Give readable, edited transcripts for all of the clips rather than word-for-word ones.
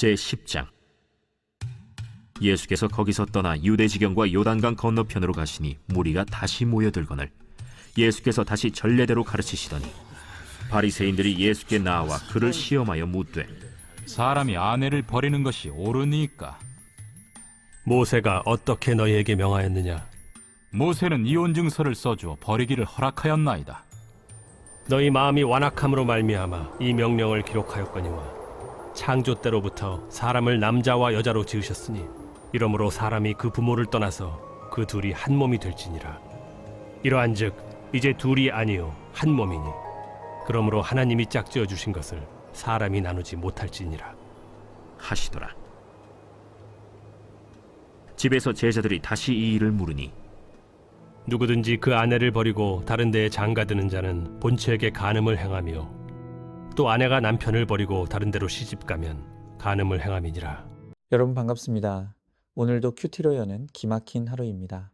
제10장. 예수께서 거기서 떠나 유대지경과 요단강 건너편으로 가시니 무리가 다시 모여들거늘 예수께서 다시 전례대로 가르치시더니 바리새인들이 예수께 나와 그를 시험하여 묻되, 사람이 아내를 버리는 것이 옳으니까? 모세가 어떻게 너희에게 명하였느냐? 모세는 이혼 증서를 써주어 버리기를 허락하였나이다. 너희 마음이 완악함으로 말미암아 이 명령을 기록하였거니와 창조 때로부터 사람을 남자와 여자로 지으셨으니 이러므로 사람이 그 부모를 떠나서 그 둘이 한 몸이 될지니라. 이러한즉 이제 둘이 아니요 한 몸이니 그러므로 하나님이 짝지어 주신 것을 사람이 나누지 못할지니라 하시더라. 집에서 제자들이 다시 이 일을 물으니 누구든지 그 아내를 버리고 다른 데에 장가드는 자는 본처에게 간음을 행하며 또 아내가 남편을 버리고 다른 데로 시집가면 간음을 행함이니라. 여러분 반갑습니다. 오늘도 큐티로 여는 기막힌 하루입니다.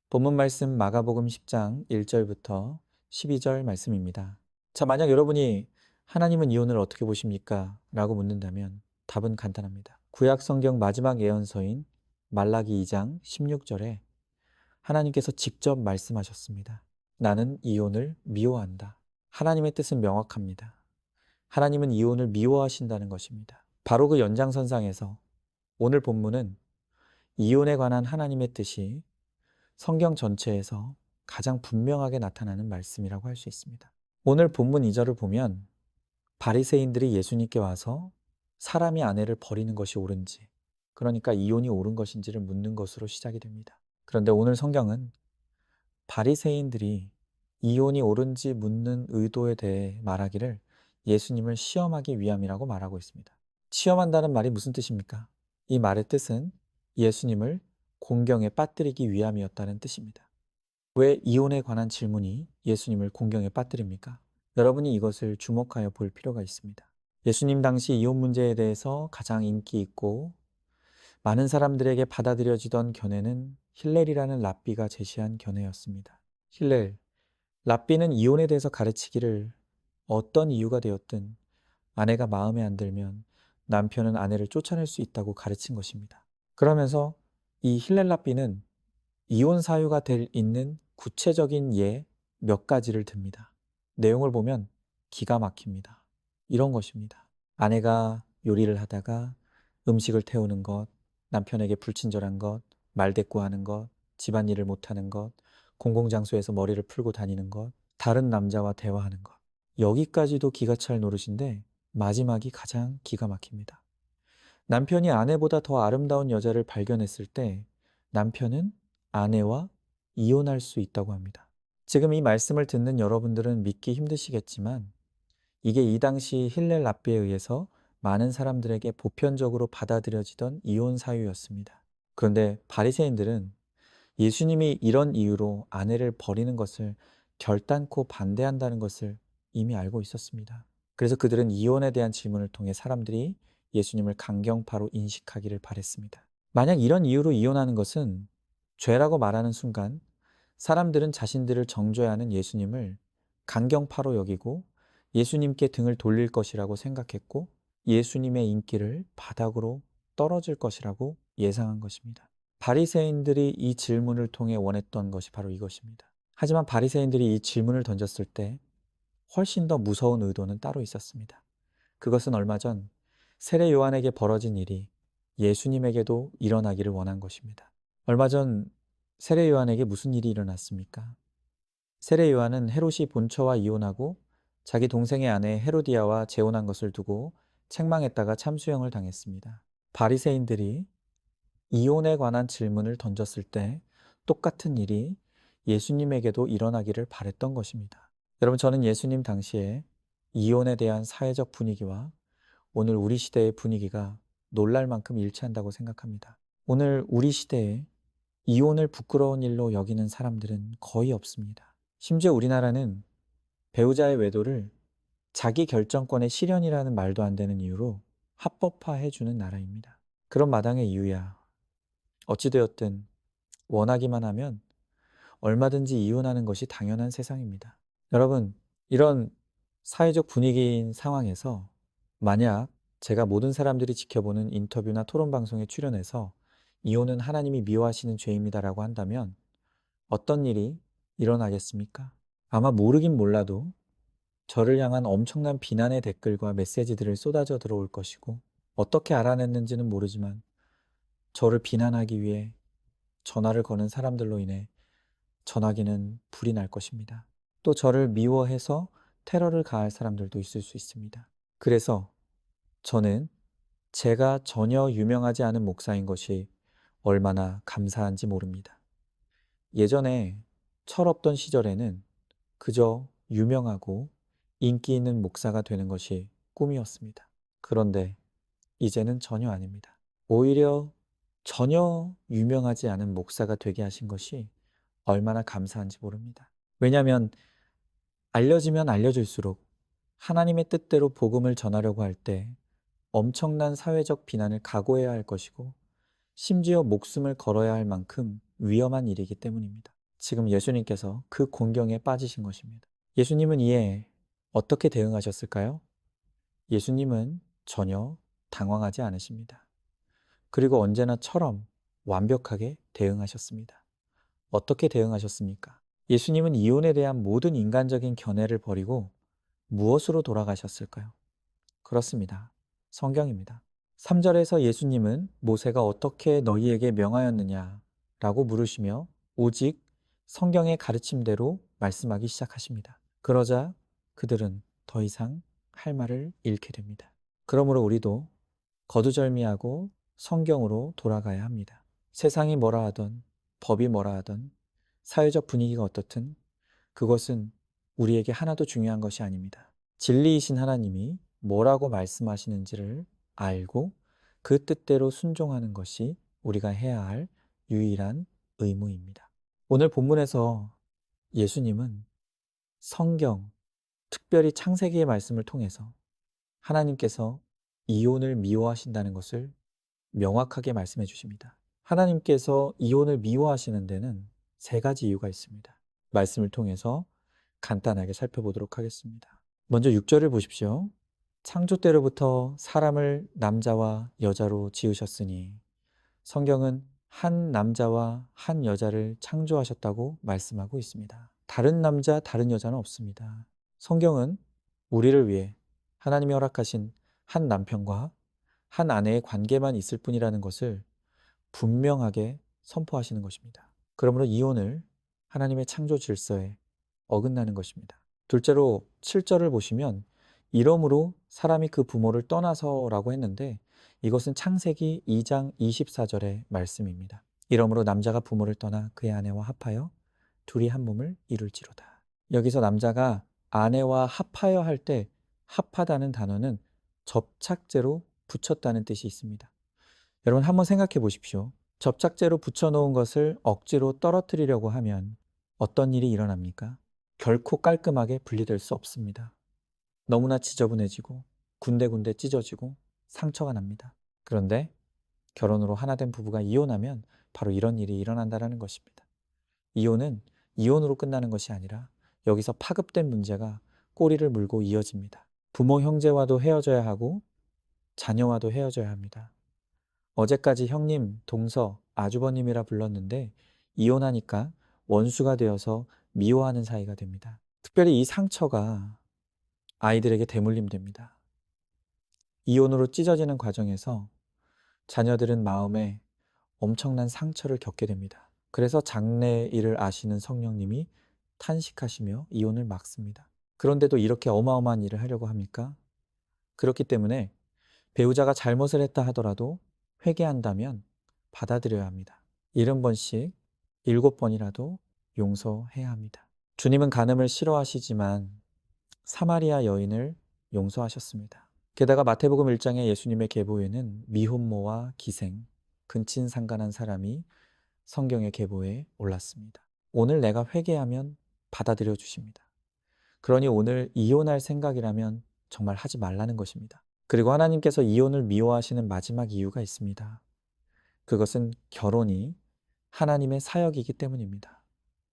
본문 말씀 마가복음 10장 1절부터 12절 말씀입니다. 자, 만약 여러분이 하나님은 이혼을 어떻게 보십니까? 라고 묻는다면 답은 간단합니다. 구약 성경 마지막 예언서인 말라기 2장 16절에 하나님께서 직접 말씀하셨습니다. 나는 이혼을 미워한다. 하나님의 뜻은 명확합니다. 하나님은 이혼을 미워하신다는 것입니다. 바로 그 연장선상에서 오늘 본문은 이혼에 관한 하나님의 뜻이 성경 전체에서 가장 분명하게 나타나는 말씀이라고 할 수 있습니다. 오늘 본문 2절을 보면 바리새인들이 예수님께 와서 사람이 아내를 버리는 것이 옳은지, 그러니까 이혼이 옳은 것인지를 묻는 것으로 시작이 됩니다. 그런데 오늘 성경은 바리새인들이 이혼이 옳은지 묻는 의도에 대해 말하기를 예수님을 시험하기 위함이라고 말하고 있습니다. 시험한다는 말이 무슨 뜻입니까? 이 말의 뜻은 예수님을 공경에 빠뜨리기 위함이었다는 뜻입니다. 왜 이혼에 관한 질문이 예수님을 공경에 빠뜨립니까? 여러분이 이것을 주목하여 볼 필요가 있습니다. 예수님 당시 이혼 문제에 대해서 가장 인기 있고 많은 사람들에게 받아들여지던 견해는 힐렐이라는 랍비가 제시한 견해였습니다. 힐렐, 랍비는 이혼에 대해서 가르치기를 어떤 이유가 되었든 아내가 마음에 안 들면 남편은 아내를 쫓아낼 수 있다고 가르친 것입니다. 그러면서 이 힐렐 랍비는 이혼 사유가 될 있는 구체적인 예 몇 가지를 듭니다. 내용을 보면 기가 막힙니다. 이런 것입니다. 아내가 요리를 하다가 음식을 태우는 것, 남편에게 불친절한 것, 말대꾸하는 것, 집안일을 못하는 것, 공공장소에서 머리를 풀고 다니는 것, 다른 남자와 대화하는 것. 여기까지도 기가 찰 노릇인데 마지막이 가장 기가 막힙니다. 남편이 아내보다 더 아름다운 여자를 발견했을 때 남편은 아내와 이혼할 수 있다고 합니다. 지금 이 말씀을 듣는 여러분들은 믿기 힘드시겠지만 이게 이 당시 힐렐 랍비에 의해서 많은 사람들에게 보편적으로 받아들여지던 이혼 사유였습니다. 그런데 바리새인들은 예수님이 이런 이유로 아내를 버리는 것을 결단코 반대한다는 것을 이미 알고 있었습니다. 그래서 그들은 이혼에 대한 질문을 통해 사람들이 예수님을 강경파로 인식하기를 바랬습니다. 만약 이런 이유로 이혼하는 것은 죄라고 말하는 순간 사람들은 자신들을 정죄하는 예수님을 강경파로 여기고 예수님께 등을 돌릴 것이라고 생각했고 예수님의 인기를 바닥으로 떨어질 것이라고 예상한 것입니다. 바리새인들이 이 질문을 통해 원했던 것이 바로 이것입니다. 하지만 바리새인들이 이 질문을 던졌을 때 훨씬 더 무서운 의도는 따로 있었습니다. 그것은 얼마 전 세례 요한에게 벌어진 일이 예수님에게도 일어나기를 원한 것입니다. 얼마 전 세례 요한에게 무슨 일이 일어났습니까? 세례 요한은 헤롯이 본처와 이혼하고 자기 동생의 아내 헤로디아와 재혼한 것을 두고 책망했다가 참수형을 당했습니다. 바리새인들이 이혼에 관한 질문을 던졌을 때 똑같은 일이 예수님에게도 일어나기를 바랬던 것입니다. 여러분, 저는 예수님 당시에 이혼에 대한 사회적 분위기와 오늘 우리 시대의 분위기가 놀랄 만큼 일치한다고 생각합니다. 오늘 우리 시대에 이혼을 부끄러운 일로 여기는 사람들은 거의 없습니다. 심지어 우리나라는 배우자의 외도를 자기 결정권의 실현이라는 말도 안 되는 이유로 합법화해주는 나라입니다. 그런 마당의 이유야. 어찌되었든 원하기만 하면 얼마든지 이혼하는 것이 당연한 세상입니다. 여러분, 이런 사회적 분위기인 상황에서 만약 제가 모든 사람들이 지켜보는 인터뷰나 토론 방송에 출연해서 이혼은 하나님이 미워하시는 죄입니다라고 한다면 어떤 일이 일어나겠습니까? 아마 모르긴 몰라도 저를 향한 엄청난 비난의 댓글과 메시지들을 쏟아져 들어올 것이고, 어떻게 알아냈는지는 모르지만 저를 비난하기 위해 전화를 거는 사람들로 인해 전화기는 불이 날 것입니다. 또 저를 미워해서 테러를 가할 사람들도 있을 수 있습니다. 그래서 저는 제가 전혀 유명하지 않은 목사인 것이 얼마나 감사한지 모릅니다. 예전에 철없던 시절에는 그저 유명하고 인기 있는 목사가 되는 것이 꿈이었습니다. 그런데 이제는 전혀 아닙니다. 오히려 전혀 유명하지 않은 목사가 되게 하신 것이 얼마나 감사한지 모릅니다. 왜냐하면 알려지면 알려질수록 하나님의 뜻대로 복음을 전하려고 할 때 엄청난 사회적 비난을 각오해야 할 것이고, 심지어 목숨을 걸어야 할 만큼 위험한 일이기 때문입니다. 지금 예수님께서 그 곤경에 빠지신 것입니다. 예수님은 이에 어떻게 대응하셨을까요? 예수님은 전혀 당황하지 않으십니다. 그리고 언제나처럼 완벽하게 대응하셨습니다. 어떻게 대응하셨습니까? 예수님은 이혼에 대한 모든 인간적인 견해를 버리고 무엇으로 돌아가셨을까요? 그렇습니다. 성경입니다. 3절에서 예수님은 모세가 어떻게 너희에게 명하였느냐 라고 물으시며 오직 성경의 가르침대로 말씀하기 시작하십니다. 그러자 그들은 더 이상 할 말을 잃게 됩니다. 그러므로 우리도 거두절미하고 성경으로 돌아가야 합니다. 세상이 뭐라 하던, 법이 뭐라 하던, 사회적 분위기가 어떻든 그것은 우리에게 하나도 중요한 것이 아닙니다. 진리이신 하나님이 뭐라고 말씀하시는지를 알고 그 뜻대로 순종하는 것이 우리가 해야 할 유일한 의무입니다. 오늘 본문에서 예수님은 성경, 특별히 창세기의 말씀을 통해서 하나님께서 이혼을 미워하신다는 것을 명확하게 말씀해 주십니다. 하나님께서 이혼을 미워하시는 데는 세 가지 이유가 있습니다. 말씀을 통해서 간단하게 살펴보도록 하겠습니다. 먼저 6절을 보십시오. 창조 때로부터 사람을 남자와 여자로 지으셨으니, 성경은 한 남자와 한 여자를 창조하셨다고 말씀하고 있습니다. 다른 남자, 다른 여자는 없습니다. 성경은 우리를 위해 하나님이 허락하신 한 남편과 한 아내의 관계만 있을 뿐이라는 것을 분명하게 선포하시는 것입니다. 그러므로 이혼을 하나님의 창조 질서에 어긋나는 것입니다. 둘째로 7절을 보시면 이러므로 사람이 그 부모를 떠나서라고 했는데, 이것은 창세기 2장 24절의 말씀입니다. 이러므로 남자가 부모를 떠나 그의 아내와 합하여 둘이 한 몸을 이룰지로다. 여기서 남자가 아내와 합하여 할 때 합하다는 단어는 접착제로 붙였다는 뜻이 있습니다. 여러분 한번 생각해 보십시오. 접착제로 붙여놓은 것을 억지로 떨어뜨리려고 하면 어떤 일이 일어납니까? 결코 깔끔하게 분리될 수 없습니다. 너무나 지저분해지고 군데군데 찢어지고 상처가 납니다. 그런데 결혼으로 하나 된 부부가 이혼하면 바로 이런 일이 일어난다는 것입니다. 이혼은 이혼으로 끝나는 것이 아니라 여기서 파급된 문제가 꼬리를 물고 이어집니다. 부모 형제와도 헤어져야 하고 자녀와도 헤어져야 합니다. 어제까지 형님, 동서, 아주버님이라 불렀는데 이혼하니까 원수가 되어서 미워하는 사이가 됩니다. 특별히 이 상처가 아이들에게 대물림 됩니다. 이혼으로 찢어지는 과정에서 자녀들은 마음에 엄청난 상처를 겪게 됩니다. 그래서 장래일을 아시는 성령님이 탄식하시며 이혼을 막습니다. 그런데도 이렇게 어마어마한 일을 하려고 합니까? 그렇기 때문에 배우자가 잘못을 했다 하더라도 회개한다면 받아들여야 합니다. 70번씩 7번이라도 용서해야 합니다. 주님은 간음을 싫어하시지만 사마리아 여인을 용서하셨습니다. 게다가 마태복음 1장의 예수님의 계보에는 미혼모와 기생, 근친상간한 사람이 성경의 계보에 올랐습니다. 오늘 내가 회개하면 받아들여 주십니다. 그러니 오늘 이혼할 생각이라면 정말 하지 말라는 것입니다. 그리고 하나님께서 이혼을 미워하시는 마지막 이유가 있습니다. 그것은 결혼이 하나님의 사역이기 때문입니다.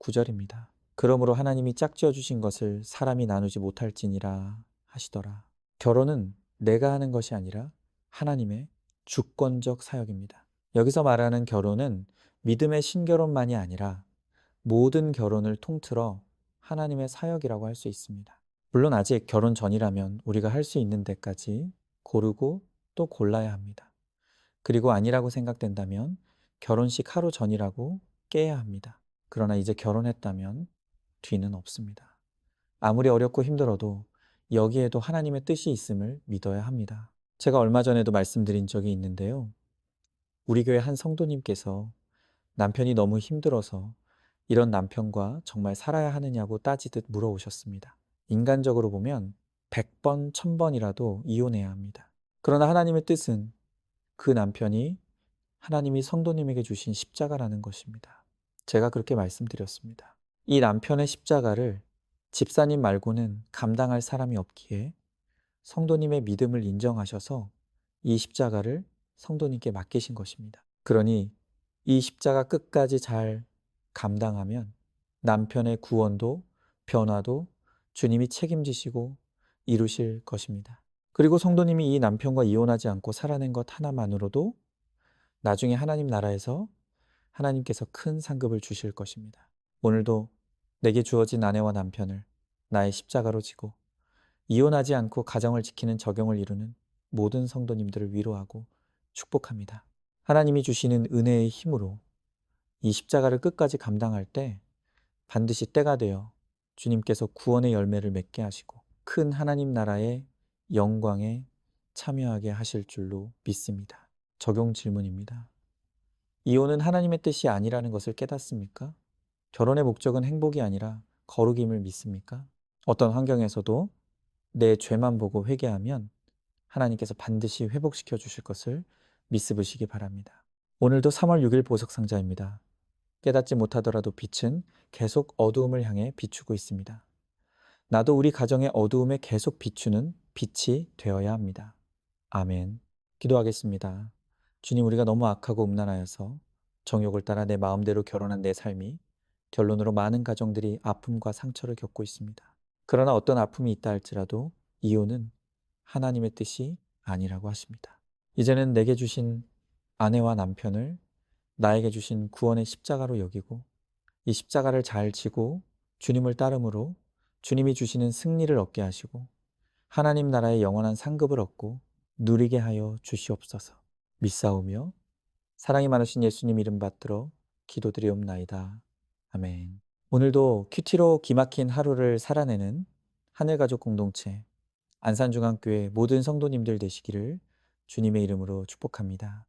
9절입니다. 그러므로 하나님이 짝지어 주신 것을 사람이 나누지 못할지니라 하시더라. 결혼은 내가 하는 것이 아니라 하나님의 주권적 사역입니다. 여기서 말하는 결혼은 믿음의 신결혼만이 아니라 모든 결혼을 통틀어 하나님의 사역이라고 할 수 있습니다. 물론 아직 결혼 전이라면 우리가 할 수 있는 데까지 고르고 또 골라야 합니다. 그리고 아니라고 생각된다면 결혼식 하루 전이라고 깨야 합니다. 그러나 이제 결혼했다면 뒤는 없습니다. 아무리 어렵고 힘들어도 여기에도 하나님의 뜻이 있음을 믿어야 합니다. 제가 얼마 전에도 말씀드린 적이 있는데요. 우리 교회 한 성도님께서 남편이 너무 힘들어서 이런 남편과 정말 살아야 하느냐고 따지듯 물어오셨습니다. 인간적으로 보면 100번, 1000번이라도 이혼해야 합니다. 그러나 하나님의 뜻은 그 남편이 하나님이 성도님에게 주신 십자가라는 것입니다. 제가 그렇게 말씀드렸습니다. 이 남편의 십자가를 집사님 말고는 감당할 사람이 없기에 성도님의 믿음을 인정하셔서 이 십자가를 성도님께 맡기신 것입니다. 그러니 이 십자가 끝까지 잘 감당하면 남편의 구원도 변화도 주님이 책임지시고 이루실 것입니다. 그리고 성도님이 이 남편과 이혼하지 않고 살아낸 것 하나만으로도 나중에 하나님 나라에서 하나님께서 큰 상급을 주실 것입니다. 오늘도 내게 주어진 아내와 남편을 나의 십자가로 지고 이혼하지 않고 가정을 지키는 적용을 이루는 모든 성도님들을 위로하고 축복합니다. 하나님이 주시는 은혜의 힘으로 이 십자가를 끝까지 감당할 때 반드시 때가 되어 주님께서 구원의 열매를 맺게 하시고 큰 하나님 나라의 영광에 참여하게 하실 줄로 믿습니다. 적용 질문입니다. 이혼은 하나님의 뜻이 아니라는 것을 깨닫습니까? 결혼의 목적은 행복이 아니라 거룩임을 믿습니까? 어떤 환경에서도 내 죄만 보고 회개하면 하나님께서 반드시 회복시켜 주실 것을 믿으시기 바랍니다. 오늘도 3월 6일 보석 상자입니다. 깨닫지 못하더라도 빛은 계속 어두움을 향해 비추고 있습니다. 나도 우리 가정의 어두움에 계속 비추는 빛이 되어야 합니다. 아멘. 기도하겠습니다. 주님, 우리가 너무 악하고 음란하여서 정욕을 따라 내 마음대로 결혼한 내 삶이 결론으로 많은 가정들이 아픔과 상처를 겪고 있습니다. 그러나 어떤 아픔이 있다 할지라도 이혼은 하나님의 뜻이 아니라고 하십니다. 이제는 내게 주신 아내와 남편을 나에게 주신 구원의 십자가로 여기고 이 십자가를 잘 지고 주님을 따름으로 주님이 주시는 승리를 얻게 하시고 하나님 나라의 영원한 상급을 얻고 누리게 하여 주시옵소서. 믿사오며 사랑이 많으신 예수님 이름 받들어 기도드리옵나이다. 아멘. 오늘도 큐티로 기막힌 하루를 살아내는 하늘가족 공동체 안산중앙교회 모든 성도님들 되시기를 주님의 이름으로 축복합니다.